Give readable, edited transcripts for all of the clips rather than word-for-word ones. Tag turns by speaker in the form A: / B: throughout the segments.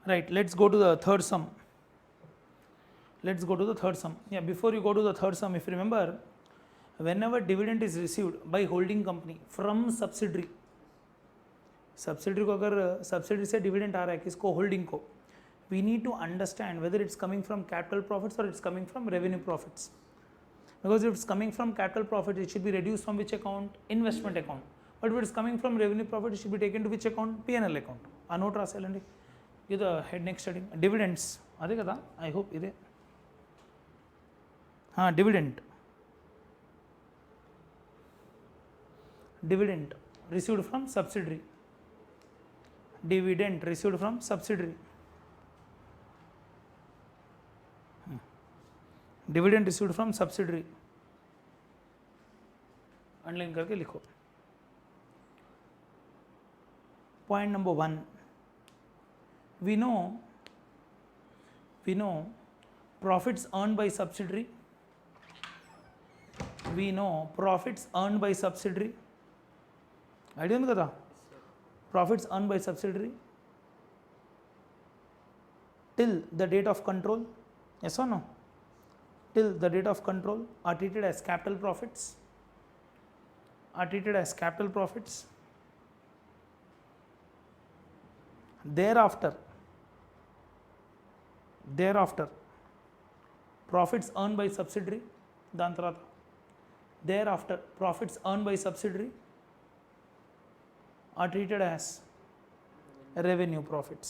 A: Right, let's go to the third sum. Let's go to the third sum. Yeah, before you go to the third sum, if you remember, whenever dividend is received by holding company from subsidiary को अगर subsidiary से dividend आ रहा है किसको, holding को, we need to understand whether it's coming from capital profits or it's coming from revenue profits. Because if it's coming from capital profit, it should be reduced from which account? Investment account. But if it's coming from revenue profit, it should be taken to which account? P&L account. A note రాసేయాలండి. ఇది head next heading. Dividends. అదే కదా, I hope ఇదే. Dividend. Dividend received from subsidiary. Dividend received from subsidiary. Dividend received from subsidiary. Underline करके लिखो. Point number 1. We know profits earned by subsidiary. We know profits earned by subsidiary. Idea ఉంది కదా, profits earned by subsidiary till the date of control, yes or no? Till the date of control are treated as capital profits. Thereafter profits earned by subsidiary, దాని తర్వాత thereafter profits earned by subsidiary are treated as revenue profits.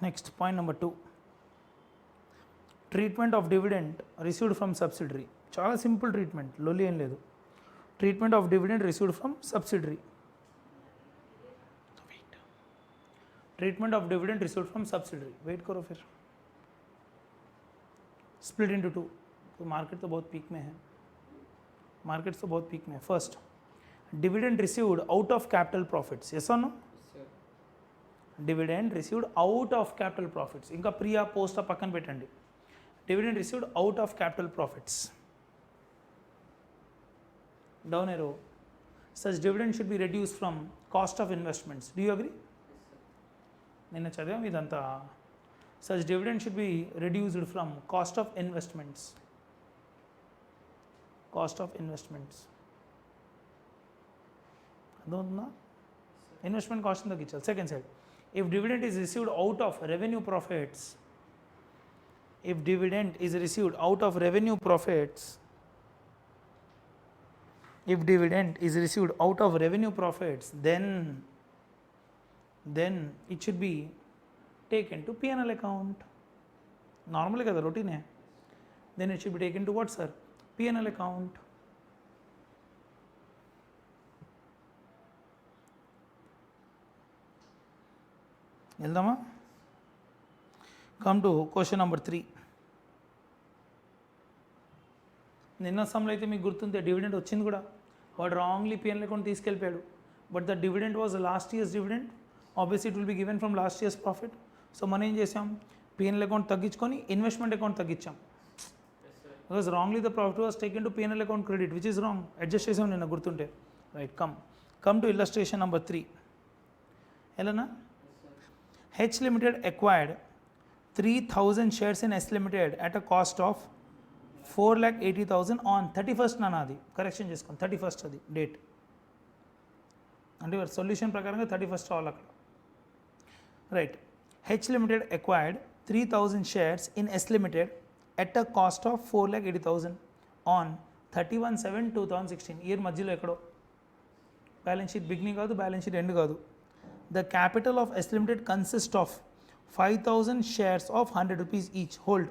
A: Next, point number 2. Treatment of dividend received from subsidiary. చాలా simple treatment, లొల్లి ఏం లేదు. Treatment of dividend received from subsidiary. Treatment of dividend received from subsidiary. Wait करो फिर. Split into 2. तो market तो बहुत peak में है. First, dividend received out of capital profits. Yes और no? Dividend received out of capital profits. इनका प्रिया पोस्ट पక్కన పెట్టండి. Dividend received out of capital profits. Down arrow. Such dividend should be reduced from cost of investments. Do you agree? నిన్న చదివాం ఇదంతా. Such dividend should be reduced from cost of investments. అర్థమవుతుందా? Investment cost తగ్గించాలి. Second side, if dividend is received out of revenue profits, then it should be taken to P&L account. Normally kada routine hai. Then it should be taken to what, sir? P&L account. వెళ్దామా? Come to question number 3. నిన్న సమ్లో అయితే మీకు గుర్తుంటే dividend వచ్చింది కూడా, వాడు wrongly P&L account తీసుకెళ్ళిపోయాడు. But the dividend was last year's dividend. Obviously it will be given from last year's profit. So మనం ఏం చేసాం, P&L అకౌంట్ తగ్గించుకొని ఇన్వెస్ట్మెంట్ అకౌంట్ తగ్గించాం. Because wrongly the profit was taken to P&L account credit, which is wrong. Adjust చేసాం నిన్న గుర్తుంటే. Right, come to illustration number 3. ఎలానా? H Limited acquired 3,000 shares in S Limited at a cost of 4,80,000 on 31st. నాది correction చేసుకోండి, 31st అది date. అంటే solution ప్రకారంగా 31st రావాలి అక్కడ. Right, H Limited acquired 3,000 shares in S Limited at a cost of 4,80,000 on 31/7/2016. Year మధ్యలో ఎక్కడో, balance sheet beginning కాదు, బ్యాలెన్స్ షీట్ ఎండ్ కాదు. The capital of S Limited consists of 5,000 shares of 100 rupees each. Hold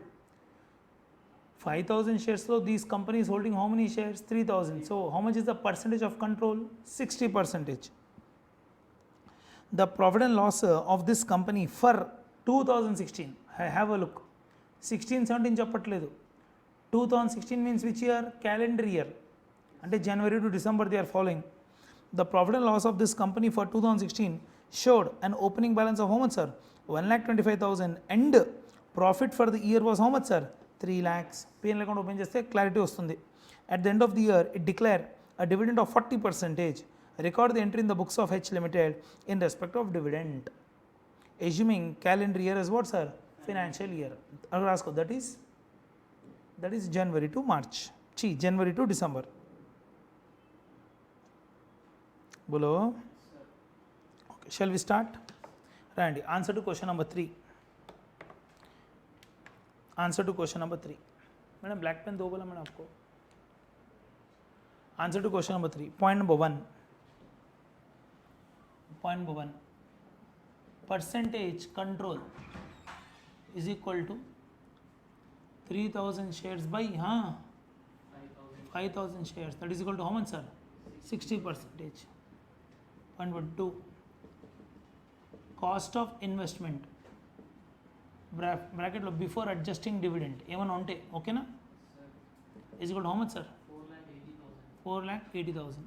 A: 5,000 shares. So these companies holding how many shares? 3,000. So how much is the percentage of control? 60%. The profit and loss of this company for 2016. Have a look. 16-17 చెప్పట్లేదు. 2016 means which year? Calendar year. అంటే January to December they are following. The profit and loss of this company for 2016 showed an opening balance of how much, sir? 1,25,000, and profit for the year was how much, sir? 3 lakhs. P&L account open చేస్తే clarity వస్తుంది. at the end of the year it declare a dividend of 40 percentage, record the entry in the books of H Limited in respect of dividend. Assuming calendar year as what, sir? Financial year. अगर ask that is January to March. January to December. Bolo. Okay, shall we start? Randy, answer to question number 3. Answer to question number 3. Madam black pen दो बोला मैंने आपको. Answer to question number 3. Point number 1. Point number 1. Percentage control is equal to 3000 shares by 5000 shares. That is equal to how much, sir? 60 percentage. Point number 2. Cost of investment. Bracket lo before adjusting dividend. ఏమన్నా ఉంటే ఓకేనా? Is equal to how much, sir? 4,80,000.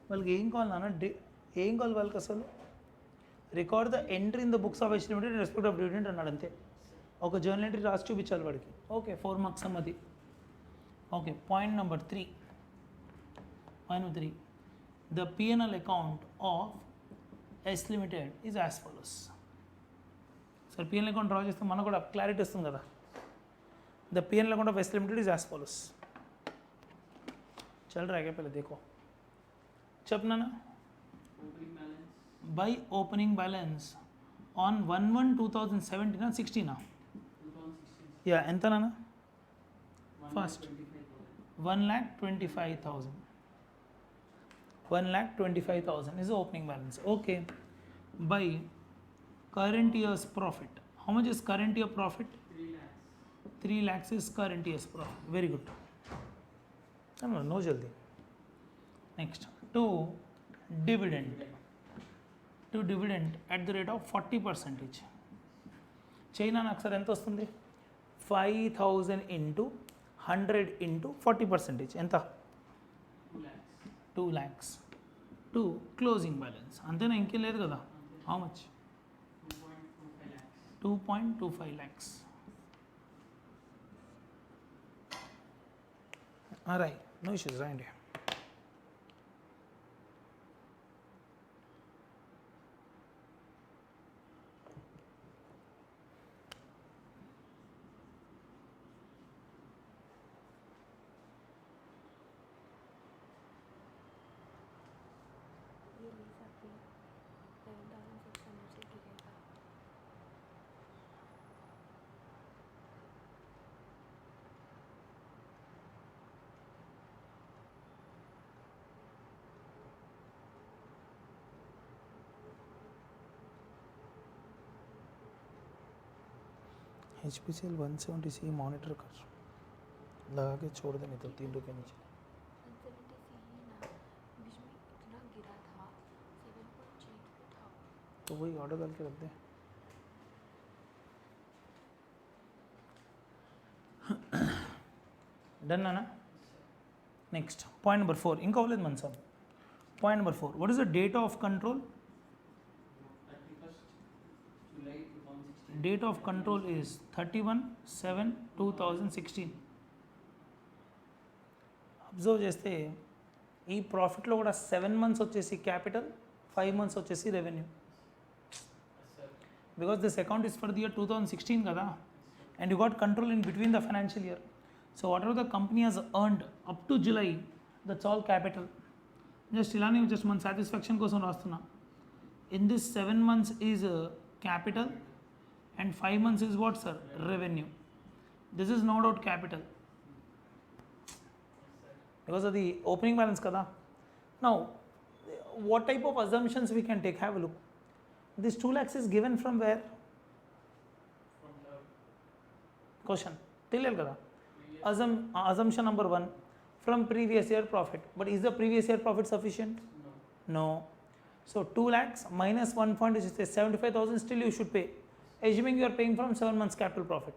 A: వాళ్ళకి ఏం కావాలి నాన్న? ఏం కావాలి వాళ్ళకి అసలు? Record the entry in the books of H Limited respect of dividend అన్నాడు అంతే. ఒక జర్నల్ ఎంట్రీ రాసి చూపించాలి వాడికి. ఓకే, 4 మార్క్స్ అమ్మది. Okay, point number 3. The P&L account of S Limited is as follows. Sir, P&L account draw చేస్తే మనకు కూడా క్లారిటీ వస్తుంది కదా. The P&L account of S Limited is as follows. चल रहा है क्या? पहले देखो चपना ना. By opening balance on 1/1/2017 ना 16 ना. Yeah, ఎంత ना? First 1,25,000. 1,25,000 is the opening balance. Okay. By current year's profit. How much is current year profit? 3 lakhs is current year's profit. Very good. No jaldi. Next, to dividend. To dividend at the rate of 40%. China అక్షర ఎంత వస్తుంది? 5,000 into 100 into 40%. ఎంత? 2 lakhs. To closing balance. అంతేనా? ఇంకేం లేదు కదా. How much? 2.25 lakhs. Alright, no issues, right? HPCL 170C monitor कर लगा के छोड़ देने तो 3 रुपये नीचे.
B: 170C बीच में इतना गिरा था 7.8 पे था.
A: तो वही ऑर्डर करके रख दे. डन ना? Next point number 4. ఇంకా అవ్వలేదు మన sir. Point number 4. What is the date of control? Date of control is 31/7/2016. Observe చేస్తే ఈ ప్రాఫిట్లో కూడా 7 months వచ్చేసి క్యాపిటల్, 5 months వచ్చేసి revenue. Because this account is for the year 2016 కదా, and you got control in between the financial year. So what ever the company has earned up to July, that's all capital. Just ఇలానే just మన satisfaction కోసం రాస్తున్నా. In this 7 months is capital and 5 months is what, sir? Revenue. This is no doubt capital because of the opening balance kada. Now what type of assumptions we can take? Have a look. This 2 lakhs is given from where? From the question తెలియాలి కదా. Assumption number 1 from previous year profit. But is the previous year profit sufficient? No. So 2 lakhs minus 1 point is 75,000 still you should pay. Assuming you are paying from 7 months capital profit.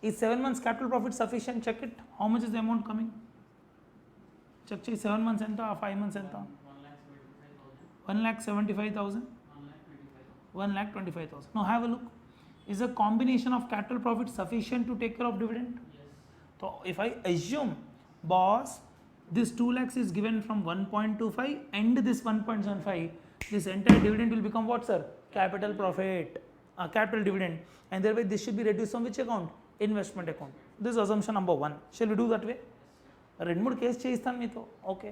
A: Is 7 months capital profit sufficient? Check it. How much is the amount coming? Check 7 months enta, 5 months enta? 1,75,000. 1,25,000. Now have a look. Is a combination of capital profit sufficient to take care of dividend? So if I assume, boss, this 2 lakhs is given from 1.25 and this 1.75, this entire dividend will become what, sir? Capital profit, capital dividend, and thereby this should be reduced from which account? Investment account. This is assumption number 1. Shall we do that way? రెండు మూడు case చేయిస్తాను మీతో. Okay,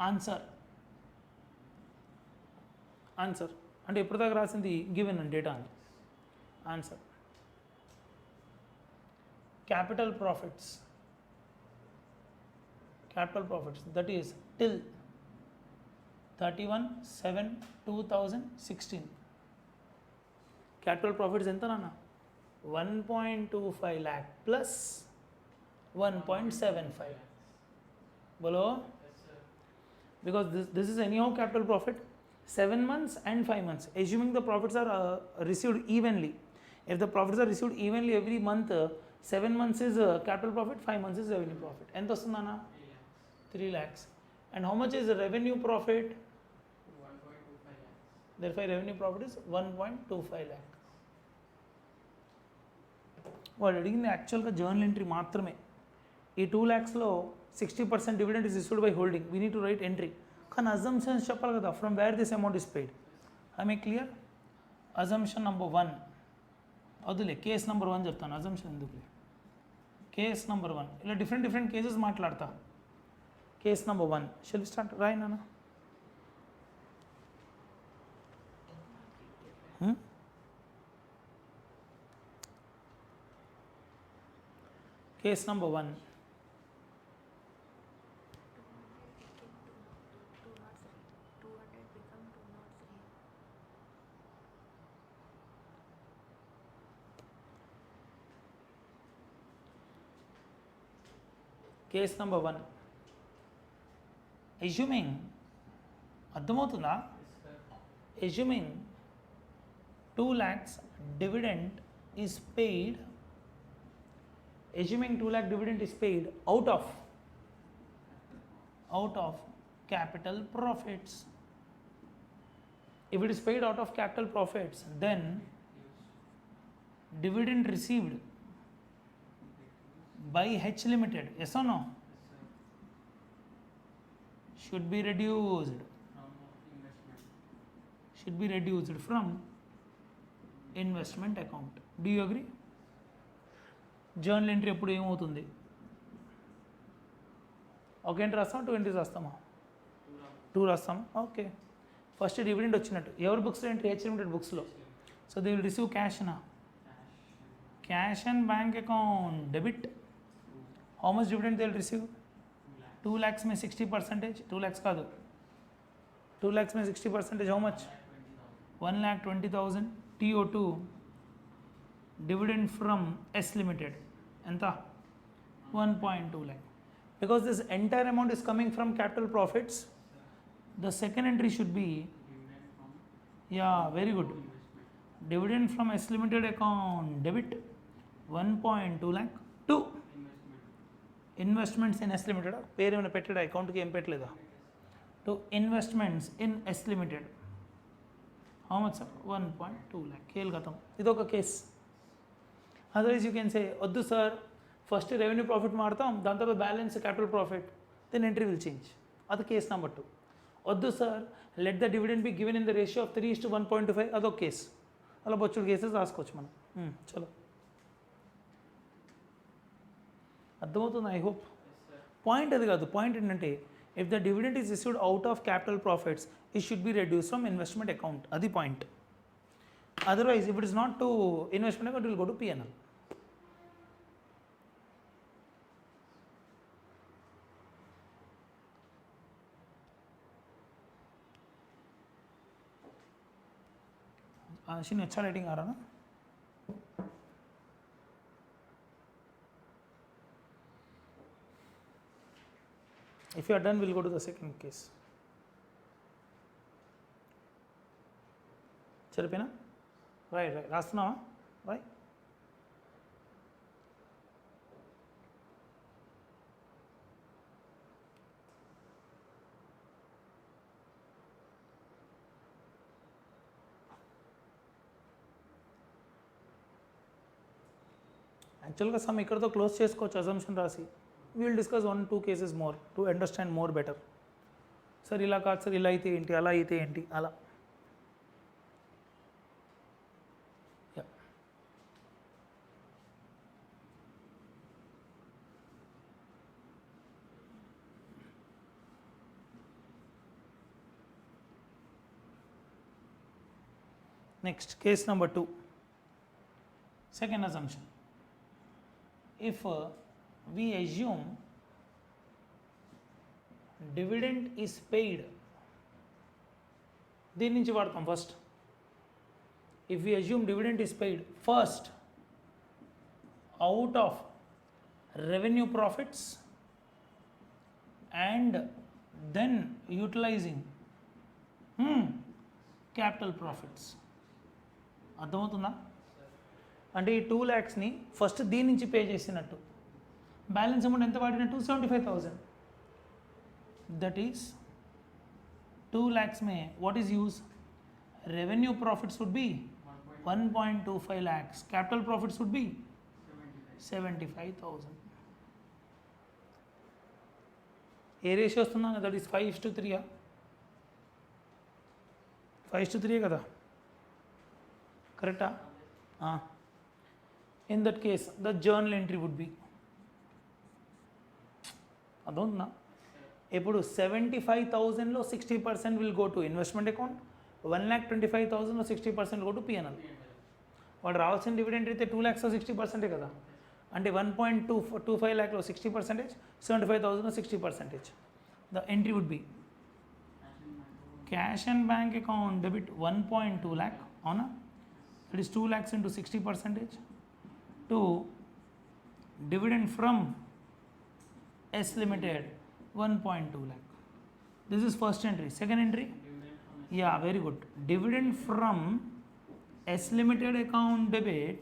A: answer answer అంటే ఎప్పుడు దాకా రాసింది given అని data అని. Answer capital profits that is till 31/7/2016 capital profits ఎంత నాన్న 1.25 lakh plus 1.75 bolo, because this is anyhow capital profit 7 months and 5 months, assuming the profits are received evenly. If the profits are received evenly every month, 7 months is capital profit, 5 months is revenue profit. ఎంత వస్తుందన్నా 3 lakhs. And how much is the revenue profit?
C: 1.25 lakhs.
A: Therefore revenue profit is 1.25 lakh. వాడు అడిగింది యాక్చువల్గా journal entry మాత్రమే. ఈ 2 lakhsలో 60% dividend is issued by holding, we need to right entry. కానీ assumptions చెప్పాలి కదా, from where this amount is paid. I may clear? Assumption number 1 వద్దులే, case number 1 చెప్తాను, అజంప్షన్ ఎందుకులే. కేస్ నెంబర్ 1 ఇలా డిఫరెంట్ కేసెస్ మాట్లాడతా. Case number 1 shall we start? రాయి నాన్న. Case number 1.
B: 200 become 203.
A: Case number 1. Assuming, అర్థమవుతుందా? Assuming 2 lakhs dividend is paid, assuming 2 lakh dividend is paid out of capital profits. If it is paid out of capital profits, then dividend received by H Limited, yes or no, should be reduced from investment account. Do you agree? Journal entry ఎప్పుడు ఏమవుతుంది? ఒక entry రాస్తామా, 2 entries రాస్తామా? 2 రాస్తామా? Okay. First dividend వచ్చినట్టు ఎవరి బుక్స్లో entry? H limited బుక్స్లో. సో దే విల్ రిసీవ్ క్యాష్నా, cash and bank account debit. How much dividend they will receive? 2 lakhs में 60%, 2 lakhs కాదు, 2 lakhs में 60% how much? 1,20,000. TO2 dividend from S Limited ఎంత? 1.2 lakh. Because this entire amount is coming from capital profits, the second entry should be, yeah, very good, dividend from S Limited account debit 1.2 lakh to investments in S Limited. పేరు ఏమైనా పెట్టాడా? అకౌంట్కి ఏం పెట్టలేదా? To investments in S limited. How much sir? 1.2 lakh. కేల్ గతం. ఇది ఒక case. Otherwise you can say వద్దు సార్, ఫస్ట్ రెవెన్యూ ప్రాఫిట్ మాడతాం, దాని తర్వాత balance capital profit, then entry will change. అది కేస్ నెంబర్ 2. వద్దు sir, let the dividend be given in the ratio of 3:1.25, అదొక కేసు. అలా బొచ్చుడు కేసెస్ రాసుకోవచ్చు మనం. చలో, అర్థమవుతుంది ఐ హోప్. పాయింట్ అది కాదు, పాయింట్ ఏంటంటే if the dividend is received out of capital profits, it should be reduce from investment account. అది point. Otherwise, if it is not to investment account, it will go to P&L. Ashwin, अच्छा rating आ रहा ना? If you are done, we'll go to the second case. సరిపోయినా? Right రాస్తున్నావా? Right. యాక్చువల్గా some ఇక్కడతో close చేసుకోవచ్చు assumption రాసి. Will discuss 1-2 cases more to understand more better. Sir ఇలా కాదు సార్, ఇలా అయితే ఏంటి, అలా అయితే ఏంటి, అలా. Next, case number 2. Second assumption. If we assume dividend is paid, దీని నుంచి వాడతాం first. If we assume dividend is paid first out of revenue profits and then utilizing capital profits. అర్థమవుతుందా? అంటే ఈ 2 lakhsని ఫస్ట్ దీని నుంచి పే చేసినట్టు, బ్యాలెన్స్ అమౌంట్ ఎంత వాడినట్టు 75,000. దట్ ఈస్ 2 lakhs में what is use? Revenue profits would be 1.25 lakhs. Capital profits would be 75,000. ఏ ratio వస్తుందా? That is 5:3. 5:3 కదా, కరెక్టా? In that case the journal entry would be, అదొందా? ఇప్పుడు 75,000లో 60% will go to investment account, 1,25,000లో 60% go to PNL. వాడు రావాల్సిన డివిడెండ్ అయితే 2 lakhs 60% కదా, అంటే 1.25 lakhలో 60%, 75,000లో 60%. The entry would be cash and bank account debit 1.2 lakh, అవునా? That is 2 lakhs into 60% to dividend from S Limited 1.2 lakh. This is first entry. Second entry, yeah, very good. Dividend from S Limited account debit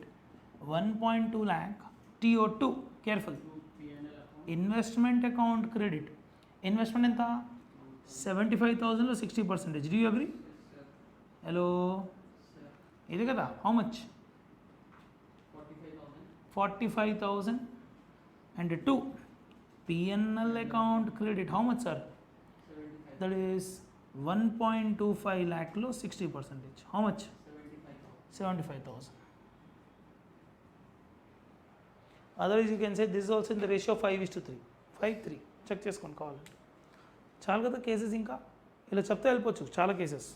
A: 1.2 lakh TO2. Careful. Investment account credit. Investment ఎంత? 75,000లో 60%. Do you agree? Hello, ఇది కదా. How much? 45,000 and 2 PNL account credit. How much, sir? That is 1.25 lakhలో 60%. How much? 75,000. Otherwise you can say this is also in the ratio of 5:3. 5:3 check చేసుకోండి కావాలంటే. చాలా కదా cases, ఇంకా ఇలా చెప్తే వెళ్ళిపోవచ్చు చాలా కేసెస్.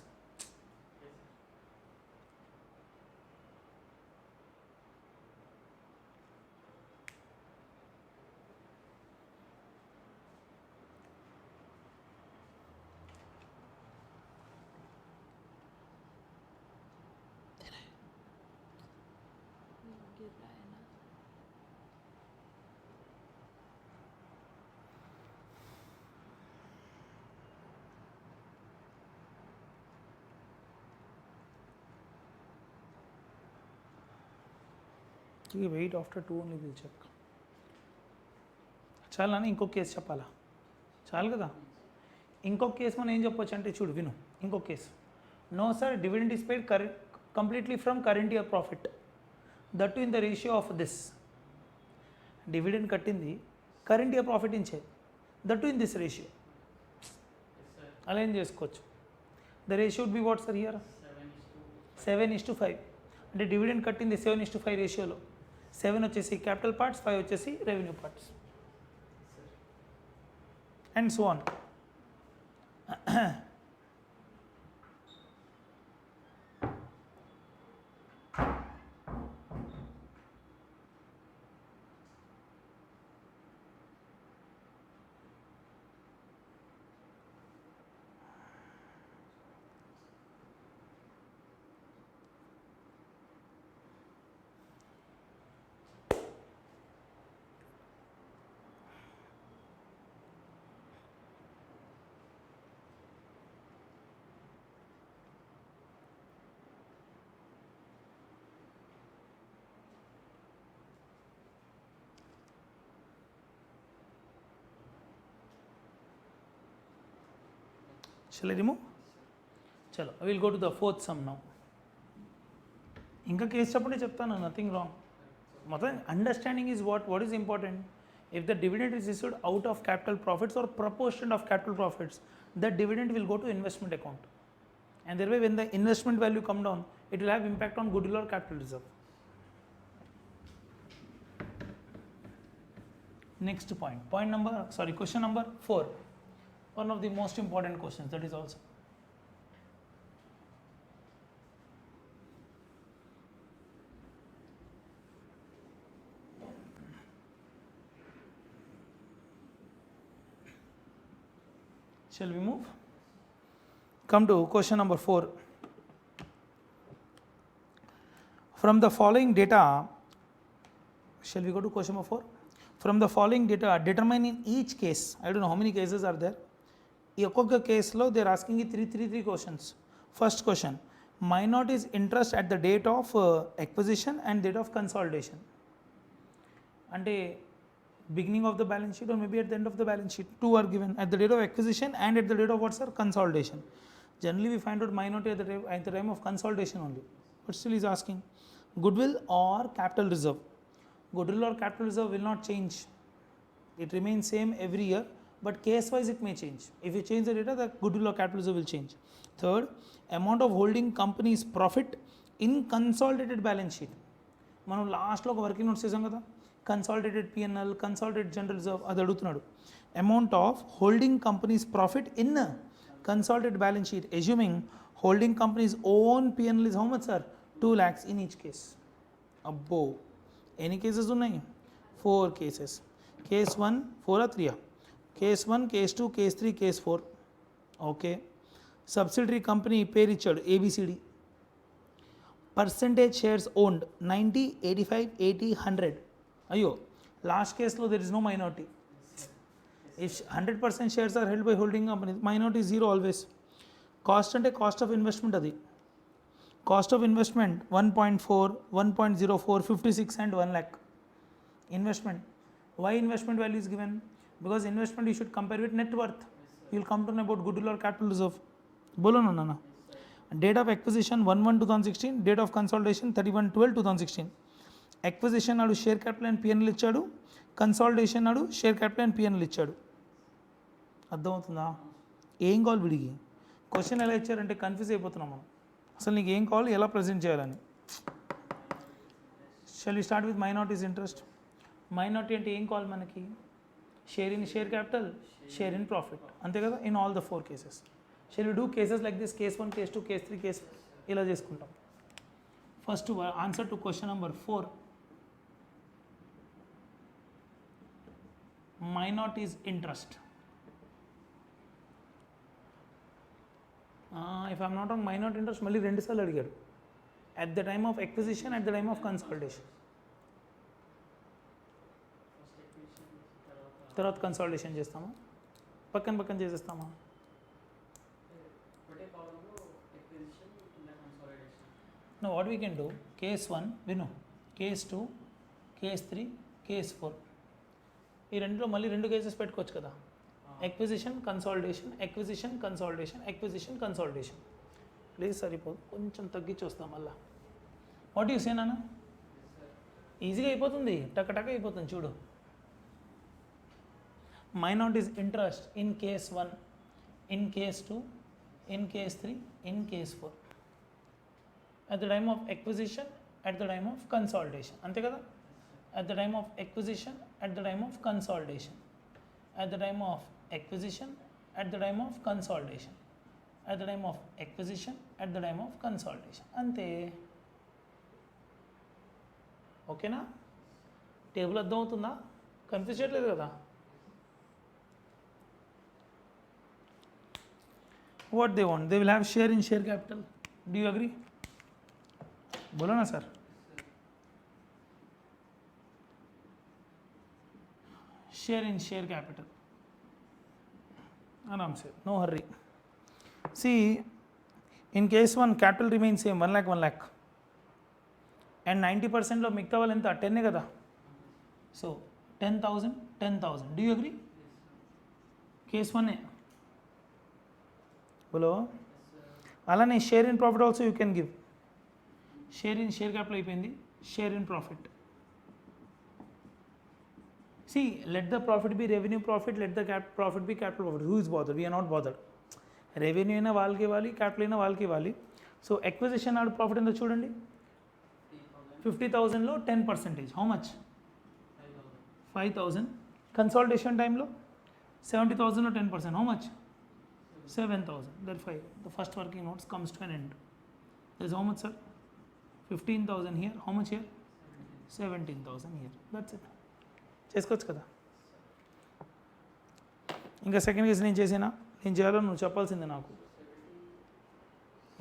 B: गिर रहा है ना.
A: Wait after 2 only will check. చాలా అని ఇంకొక కేసు చెప్పాలా? చాలు కదా. ఇంకొక కేసు మనం ఏం చెప్పొచ్చు అంటే, చూడు విను, ఇంకొక case. No sir, dividend is paid completely from current year profit, that in the ratio of this. Dividend కట్టింది కరెంట్ ఇయర్ ప్రాఫిట్ నుంచే, దట్ ఇన్ దిస్ రేషియో. అలా ఏం చేసుకోవచ్చు. The ratio would be what sir here? 7:5. అంటే dividend కట్టింది 7:5 రేషియోలో. 7 వచ్చేసి capital parts, 5 వచ్చేసి revenue parts, and so on. Shall I remove? చలో, I will go to the 4th some now. ఇంకా కేసు చెప్పండి, చెప్తాను, నథింగ్ రాంగ్. మొత్తం understanding is what is important. If the dividend is issued out of capital profits or proportion of capital profits, the dividend will go to investment account, and thereby when the investment value come down, it will have impact on goodwill or capital reserve. Next question number 4, one of the most important questions, that is also shall we move? Come to question number 4. From the following data, shall we go to question number 4? From the following data, determine in each case, I don't know how many cases are there. ఈ ఒక్కొక్క కేసులో they are asking you three questions. First question, minorities interest at the date of acquisition and date of consolidation. అంటే beginning of the balance sheet or maybe at the end of the balance sheet, two are given, at the date of acquisition and at the date of what, sir? Consolidation. Generally we find out minority at the time of consolidation only, but still is asking goodwill or capital reserve. Goodwill or capital reserve will not change, it remains same every year, but case wise it may change. If you change the data, the goodwill or capital reserve will change. Third, amount of holding company's profit in consolidated balance sheet. మనం లాస్ట్లో ఒక working notes చేసాం కదా, consolidated PNL, consolidated general reserve, అది అడుగుతున్నాడు. Amount of holding companies profit in consolidated balance sheet assuming holding companies own PNL is how much sir? 2 lakhs in each case. అబ్బో ఎన్ని cases ఉన్నాయి? 4 cases. Case 1 4 3 case 1, case 2, case 3, case 4. Okay, subsidiary company పేరు ఇచ్చాడు A B C D. Percentage shares owned 90, 85, 80, 100. అయ్యో, last కేసులో there is no minority. If 100% shares are held by holding company, minority 0 always. Cost అంటే cost of investment, అది cost of investment 1.4, 1.04, 56 and 1 lakh investment. Why investment value is given? Because investment you should compare with net worth. You will come to know about goodwill or capital reserve. बोलो ना ना. Date of acquisition 1/1/2016, date of consolidation 31/12/2016. Acquisition నాడు share capital and PNL ఇచ్చాడు, consolidation నాడు share capital and PNL ఇచ్చాడు. అర్థమవుతుందా? ఏం కావాలి విడిగి? క్వశ్చన్ ఎలా ఇచ్చారంటే కన్ఫ్యూజ్ అయిపోతున్నాం మనం, అసలు నీకు ఏం కావాలి, ఎలా ప్రజెంట్ చేయాలని. Shall we start with minorities interest. Minority అంటే ఏం కావాలి మనకి? Share in share capital, share in profit, అంతే కదా, in all the 4 cases. Shall we do cases like this, case 1, case 2, case 3, case 4, ఇలా చేసుకుంటాం. First answer to question number 4, minorities interest. If I am not wrong, minority interest మళ్ళీ 2 సార్లు అడిగాడు, at the time of acquisition, at the time of consolidation. తర్వాత consolidation చేస్తామా, పక్కన చేసేస్తామా? No, what we can do, case 1 విను, case 2, case 3, case 4, ఈ రెండులో మళ్ళీ 2 కేసెస్ పెట్టుకోవచ్చు కదా. Acquisition, consolidation, acquisition, consolidation, acquisition, consolidation. Please సరిపోదు, కొంచెం తగ్గించి వస్తాం మళ్ళా. వాట్ యూ సే నాన్న? ఈజీగా అయిపోతుంది, టక్ అయిపోతుంది చూడు. minorities interest in case 1, in case 2, in case 3, in case 4, at the time of acquisition, at the time of consolidation, అంతే కదా. At the time of acquisition, at the time of consolidation, at the time of acquisition, at the time of consolidation, at the time of acquisition, at the time of consolidation, అంతే. ఓకేనా? Table అర్థం అవుతుందా? Confuse చేయట్లేదు కదా? What they want? They will have share in share capital. Do you agree? बोलो ना sir. Share in share capital. आराम से, no hurry. See, in case 1 capital remains same, 1 lakh, and 90% లో మిగతా వాళ్ళు ఎంత? 10 కదా. So 10,000. Do you agree? Case 1 बोलो. అలానే share in profit also you can give. Share in share capital అయిపోయింది, share in profit. See, let the profit be revenue profit, let the profit be capital profit. Who is bothered? We are not bothered. Revenue అయినా వాళ్ళకి ఇవ్వాలి, capital అయినా వాళ్ళకి ఇవ్వాలి. So acquisition నాడు profit ఎంతో చూడండి, 50,000లో 10%. How much? 5,000. కన్సాలిడేషన్ టైంలో 70,000లో 10%. How much? 7,000. Therefore, the first working notes comes to an end. There is how much, sir? 15,000 here. How much here? 17,000 here. That's it. చేసుకోవచ్చు కదా. ఇంకా సెకండ్ కేసు నేను చేసినా, నేను చేయాలో నువ్వు చెప్పాల్సిందే నాకు.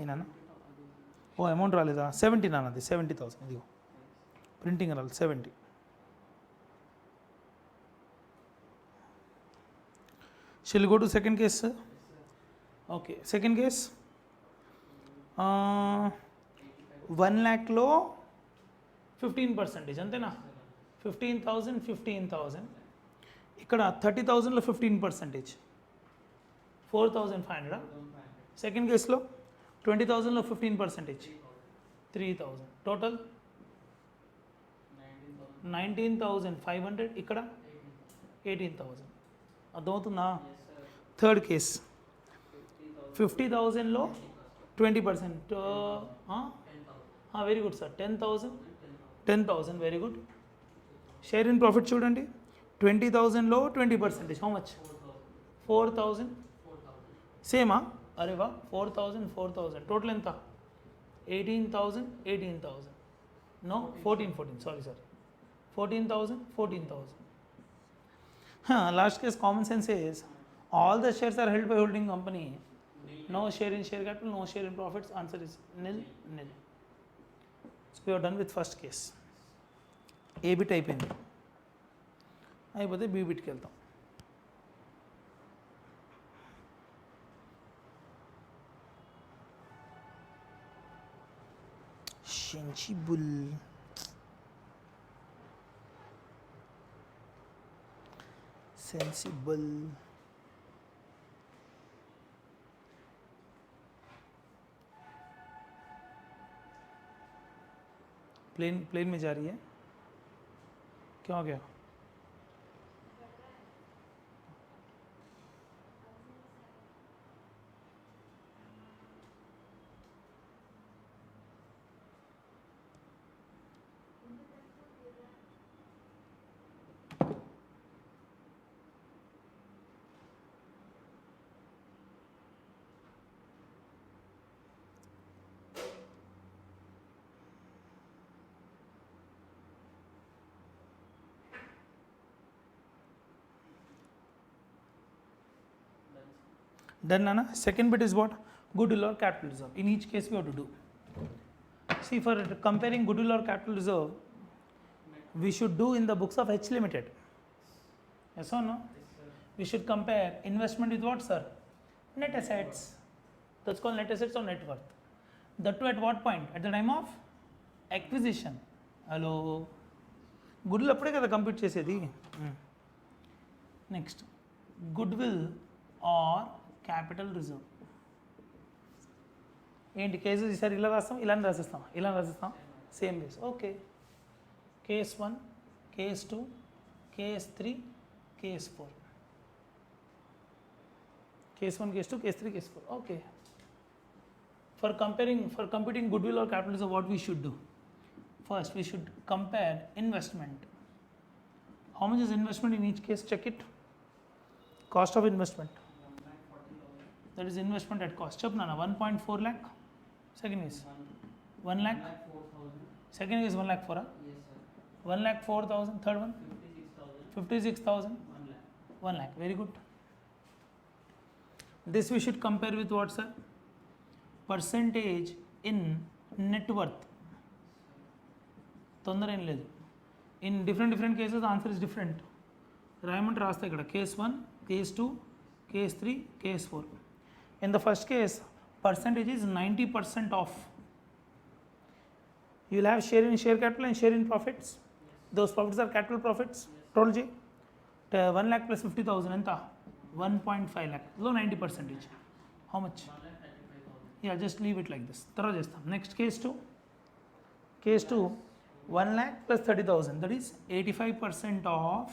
A: ఏనా? ఓ అమౌంట్ రాలేదా? 70 నాన్నది, 70,000. ఇదిగో ప్రింటింగ్ రాలేదు, 70. షిల్ go to second case. Okay, second case 1 lakhలో 15%. అంతేనా? 15,000, 15,000. ఇక్కడ 30,000లో 15%, 4,500. సెకండ్ కేసులో 20,000లో 15%, 3,000. టోటల్ 19,500. ఇక్కడ 18,000. అర్థమవుతుందా? థర్డ్ కేస్ 50,000లో 20%. Very good sir. 10,000. Very good. Share in profit చూడండి, 20,000లో 20%. How much? 4,000. సేమా? అరే వా, 4,000. టోటల్ ఎంత? 18,000. No, 14. Sorry. 14,000. Last case common sense is all the shares are held by holding company. No share in share capital, no share in profits. Answer is nil. So we are done with first case. A bit అయిపోయింది, అయిపోతే B బిట్కి వెళ్తాం. Sensible. Plane में जा रही है, क्या हो गया? Done, Nana. Second bit is what? Goodwill or capital reserve. In each case we have to do. See, for comparing goodwill or capital reserve, we should do in the books of H Limited. Yes or no? We should compare investment with what, sir? Net assets. That's called net assets or net worth. That too at what point? At the time of acquisition. Hello. Goodwill అప్పుడే కదా compute చేసేది. Next, goodwill or capital reserve. ఏంటి cases ఈసారి ఇలా రాస్తాం, ఇలానే రాసిస్తాం, same base. Okay, case 1, case 2, case 3, case 4. Case 1, case 2, case 3, case 4. Okay. For computing goodwill or capital reserve, what we should do? First, we should compare investment. How much is investment in each case? Check it. Cost of investment. That is investment at cost. Chap nana, 1.4 lakh. Second is 1 lakh. Second is 1 lakh 4.
C: Yes, sir.
A: 1 lakh 4,000. Third one
C: 56,000.
A: 56,000. 1 lakh. Very good. This we should compare with what, sir? Percentage in net worth. తొందర ఏం లేదు. In different cases answer is different. రాయమంటే రాస్తాయి ఇక్కడ case 1, case 2, case 3, case 4. In the first case percentage is 90% off. You will have share in share capital and share in profits. Those profits are capital profits. Total G. 1 lakh plus 50,000 enta 1.5 lakh. Low 90%. How much?
C: 1,35,000.
A: Yeah, just leave it like this. Tarah chestam. Next case 2. Case 2, 1 lakh plus 30,000. That is 85% of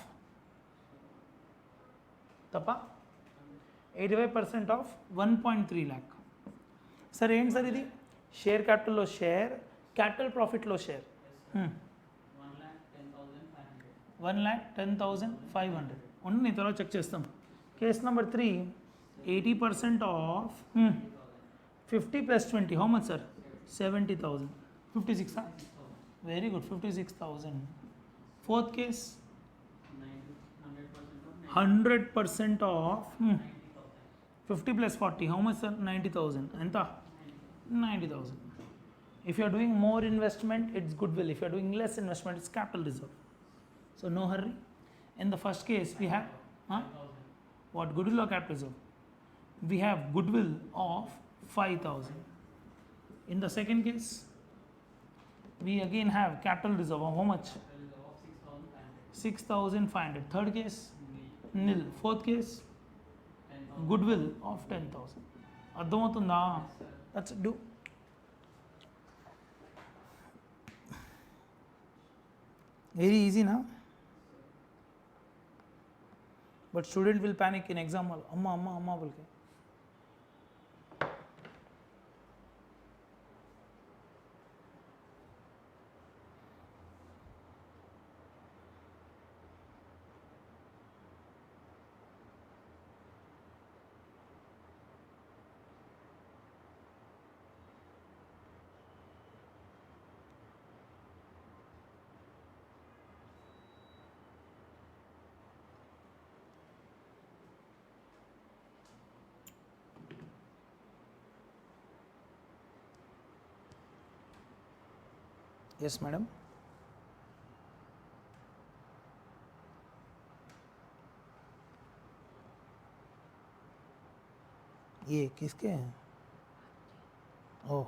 A: తప్ప 85% of 1.3 lakh. సరే ఏంటి sir ఇది? Share క్యాపిటల్లో share, capital ప్రాఫిట్లో share. 1,10,500 ఉండి నేను తర్వాత check చేస్తాం. Case number 3, 80% of 50 plus 20, how much sir? 70,000. 56, very good, 56,000. Fourth case 100% of 50 plus 40, how much sir? 90,000. ఎంత? 90,000. If you are doing more investment, it's goodwill. If you are doing less investment, it's capital reserve. So no hurry. In the first case, we have what? Goodwill or capital reserve? We have goodwill of 5,000. In the second case, we again have capital reserve of how much? 6,500. Third case, nil. Fourth case, goodwill of 10,000. అర్థమవుతుందా? Let's do. Very easy now. But student will panic in exam hall. Amma बोल के. Yes, madam. ये किसके हैं? ओह,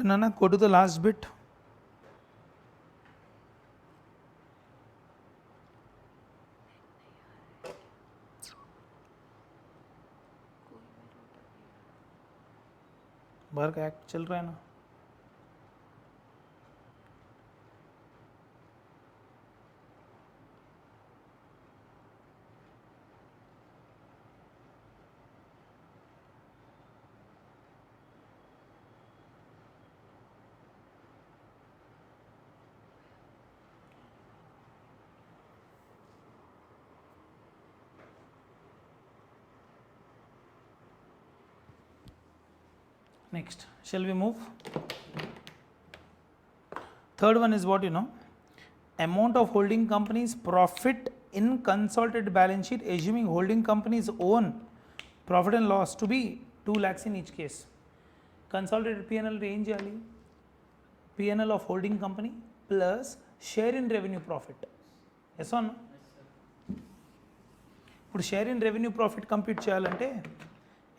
A: Nana, go to the last bit. बाहर का act चल रहा है ना. Next, shall we move? Third one is what, amount of holding company's profit in consolidated balance sheet, assuming holding company's own profit and loss to be 2 lakhs in each case. Consolidated P&L range చేయాలి, P&L of holding company plus share in revenue profit. Yes or no? ఇప్పుడు share in revenue profit compute చేయాలంటే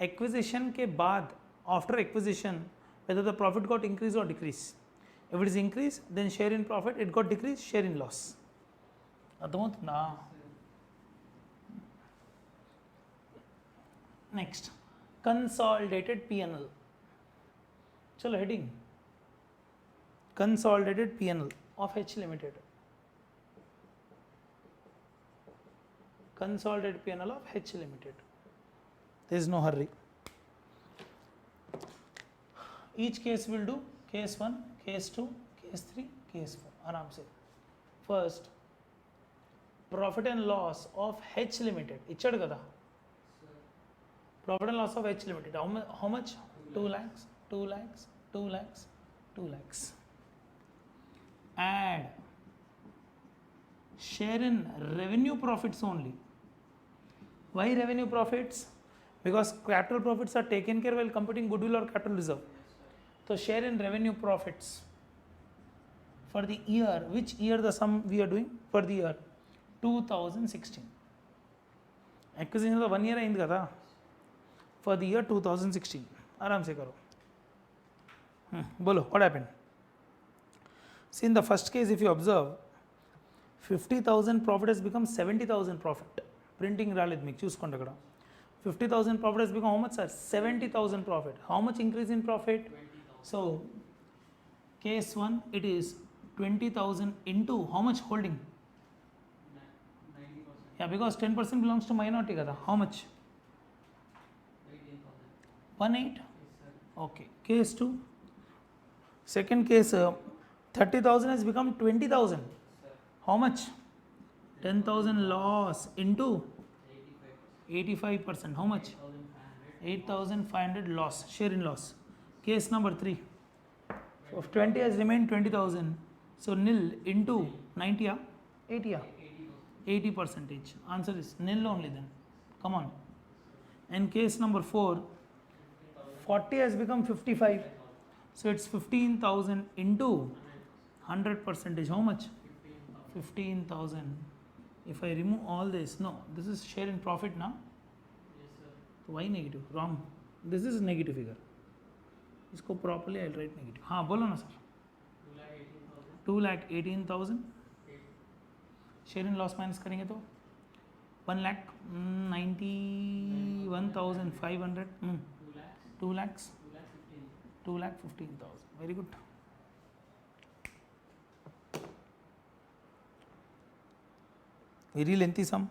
A: acquisition K బాద్, after acquisition, whether the profit got increase or decrease. If it is increase, then share in profit, it got decrease, share in loss. అర్థమవుతుందా? Next consolidated P&L. చలో heading consolidated P&L of H Limited. Consolidated P&L of H Limited. There is no hurry. Each case will do case 1, case 2, case 3, case 4. आराम से. First, profit and loss of H Limited. इच्छड़ कदा. Profit and loss of H Limited. How much? 2 lakhs, 2 lakhs, 2 lakhs, 2 lakhs. add share in revenue profits only. Why revenue profits? Because capital profits are taken care while computing goodwill or capital reserve. So share in revenue profits for the year, which year the sum we are doing? For the year 2016. Acquisition of 1 year అయింది కదా, for the year 2016. आराम से करो. बोलो, what happened? See, in the first case, if you observe, 50,000 profit has become 70,000 profit. Printing రాలేదు మీకు, చూసుకోండి అక్కడ. 50,000 profit has become how much, sir? 70,000 profit. How much increase in profit? So case 1, it is 20,000 into how much holding?
C: 90%.
A: Yeah, because 10% belongs to minority kada. How much?
C: 18,000.
A: 1.8.
C: Yes, sir.
A: Okay. Case 2. Second case, 30,000 has become 20,000.
C: Sir.
A: How much? 10,000 loss into
C: 85%.
A: 85%. How much?
C: 8,500.
A: 8,500 loss. Share in loss. Case number 3. Of 20 has remained 20,000. So nil into 90, 80, 80 percentage. Answer is nil only then. Come on. And case number 4, 40 has become 55. So it's 15,000 into 100 percentage. How much? 15,000. If I remove all this, no, this is share in profit now.
C: Yes, sir.
A: So why negative? Wrong. This is negative figure. इसको properly I'll write negative. हाँ बोलो ना sir. 2,18,000. Share in loss minus करेंगे तो 1,91,500. 2 lakhs. 2,15,000. Very good. Very lengthy sum.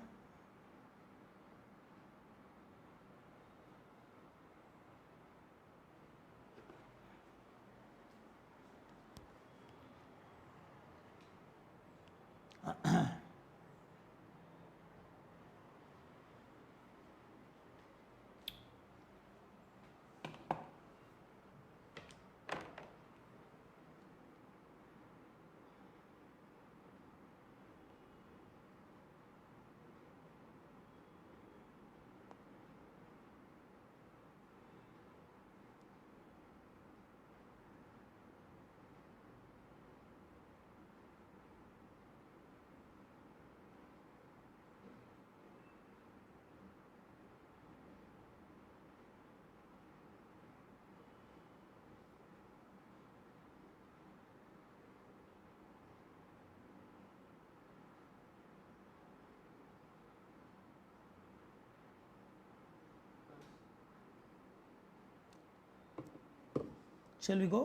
A: Shall we go?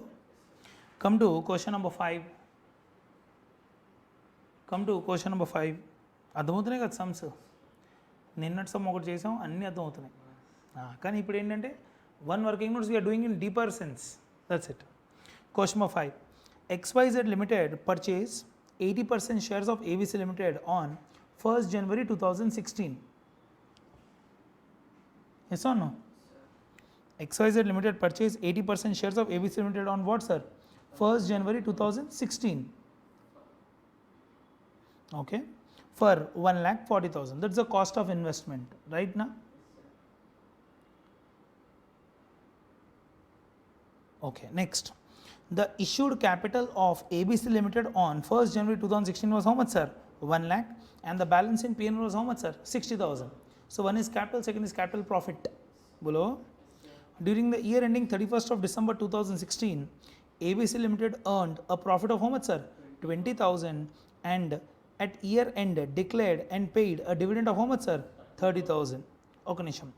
A: Come to question number 5. Come to question number 5. అర్థమవుతున్నాయి కదా sums? నిన్నటి some ఒకటి చేసాం, అన్నీ అర్థమవుతున్నాయి. కానీ ఇప్పుడు ఏంటంటే one working notes we are doing in deeper sense. That's it. Question number 5. XYZ Limited purchase 80% shares of ABC Limited on 1st January 2016. Yes or no? XYZ Limited purchased 80% shares of ABC Limited on what, sir? 1st January 2016. Okay. For 1,40,000. That's the cost of investment, right now? Okay. Next. The issued capital of ABC Limited on 1st January 2016 was how much, sir? 1 lakh. And the balance in P&L was how much, sir? 60,000. So one is capital, second is capital profit. Below. During the year ending 31st of December 2016, ABC Limited earned a profit of how much, sir? 20,000, and at year end declared and paid a dividend of how much, sir? 30,000. Okay, Nisham.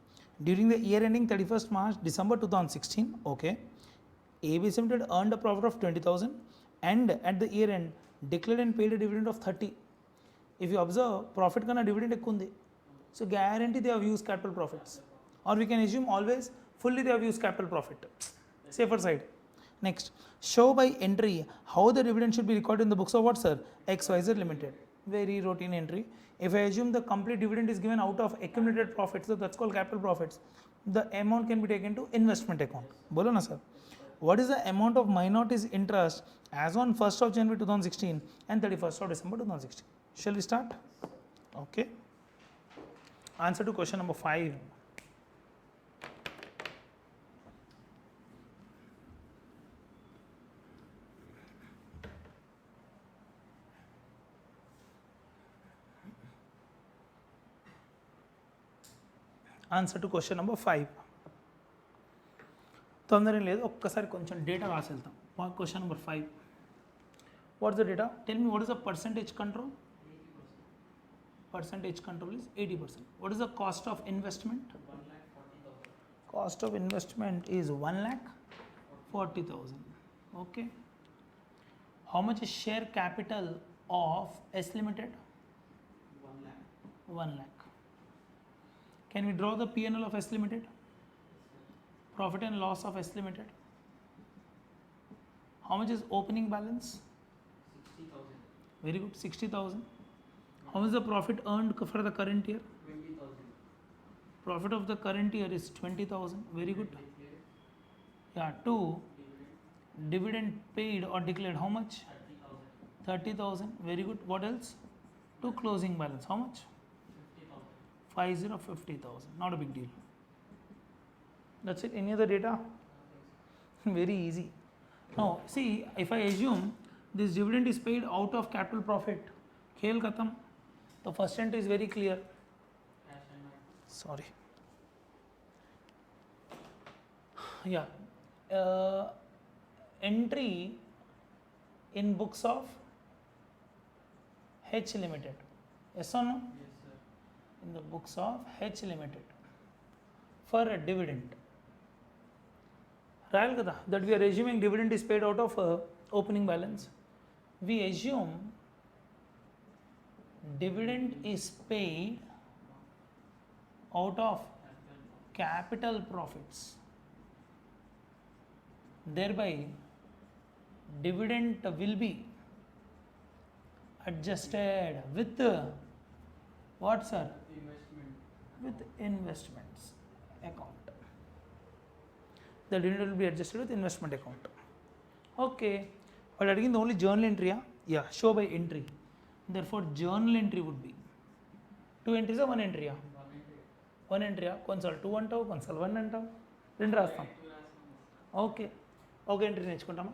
A: During the year ending 31st March December 2016, okay, ABC Limited earned a profit of 20,000, and at the year end declared and paid a dividend of 30. If you observe, profit kana dividend ekku undi. So guarantee they have used capital profits, or we can assume always fully they have used capital profit. Safer side. Next, show by entry how the dividend should be recorded in the books of what, sir? XYZ Limited. Very routine entry. If I assume the complete dividend is given out of accumulated profits, so that's called capital profits, the amount can be taken to investment account. Bolo na sir. what is the amount of minorities interest as on 1st of January 2016 and 31st of December 2016? Shall we start? Okay. Answer to question number 5. Answer to question number 5. తొందర లేదు, ఒక్కసారి కొంచెం data రాసి వెళ్తాం. Question number 5. What's the data? Tell me what is the percentage control? Percentage control is 80%. What is the cost of investment?
C: 1,40,000.
A: Cost of investment is 1,40,000. Okay. How much is share capital of S Limited?
C: 1 lakh.
A: 1 lakh. Can we draw the P&L of S Limited? Profit and loss of S Limited. How much is opening balance?
C: 60,000.
A: Very good, 60,000. How much is the profit earned for the current year?
C: 20,000.
A: Profit of the current year is 20,000. Very good.
C: Declared
A: Yeah, 2.
C: dividend
A: Dividend paid or declared, how much?
C: 30,000.
A: 30,000. Very good. What else? 2 closing balance. How much?
C: 50,000.
A: 50,000. Not a big deal. That's it. Any other data? Very easy. Now, see, if I assume this dividend is paid out of capital profit, khel khatam. The first entry is very clear.
C: Cash and bank.
A: Sorry. Yeah. Entry in books of H Limited. Yes or no?
C: Yes, sir.
A: In the books of H Limited for a dividend. Right, kada, that we are assuming dividend is paid out of opening balance. We assume dividend is paid out of capital profits. Thereby, dividend will be adjusted with what, sir?
C: Investment.
A: With investments account. The dividend will be adjusted with investment account. Okay. But again, the only journal entry, yeah, show by entry. Therefore, journal entry would be 2 entries or 1 entry? 1 entry. Console 2 అంటావు, console 1 అంటావు, 2 రాస్తాం. Okay, ఒక entry నేర్చుకుంటామా?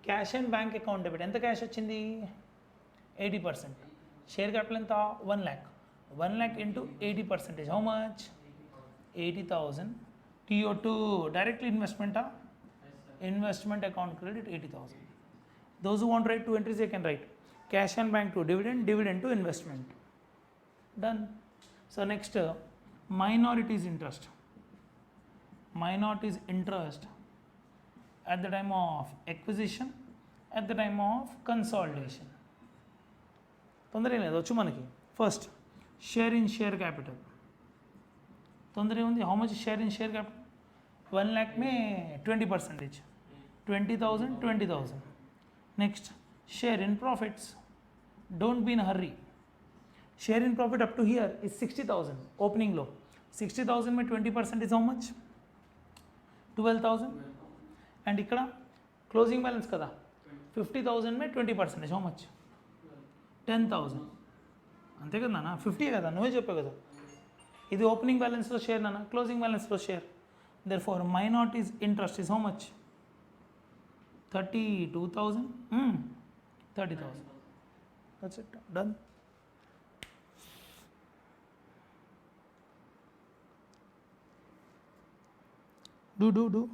A: Cash and bank account debit. ఎంత cash వచ్చింది? 80%. Share capital ఎంత? 1 lakh. 1 lakh into 80%. How much? 80,000. TO2 directly investment.
C: Yes, sir.
A: Investment account credit 80,000. Those who want to write 2 entries, they can write cash and bank to dividend, dividend to investment. Done. So next, minorities interest. Minorities interest at the time of acquisition, at the time of consolidation. తొందర ఏం లేదు, వచ్చు మనకి. First share in share capital. తొందర ఏముంది? How much share in share capital? 1 lakh में 20%. 20,000, 20,000. Next, share in profits. Don't be in a hurry. Share in profit up to here is 60,000. Opening low. 60,000 में 20% is how much? 12,000. And ikkada closing balance kada 50,000 में 20% how much? 10,000. అంతే కదా నాన్న, 50 కదా, నువ్వే చెప్పావు కదా. ఇది ఓపెనింగ్ బ్యాలెన్స్లో షేర్ నాన్న, క్లోజింగ్ బ్యాలెన్స్లో share. Therefore minorities interest is how much? 32,000. 30,000. That's it. Done. Do.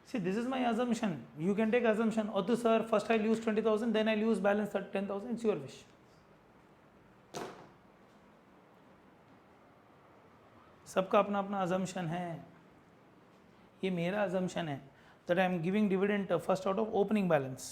A: See, this is my assumption. You can take assumption. Othu sir, first I'll use 20,000, then I'll use balance at 10,000. It's your wish. सबका अपना अपना assumption है. ये मेरा assumption है that I am giving dividend first out of opening balance.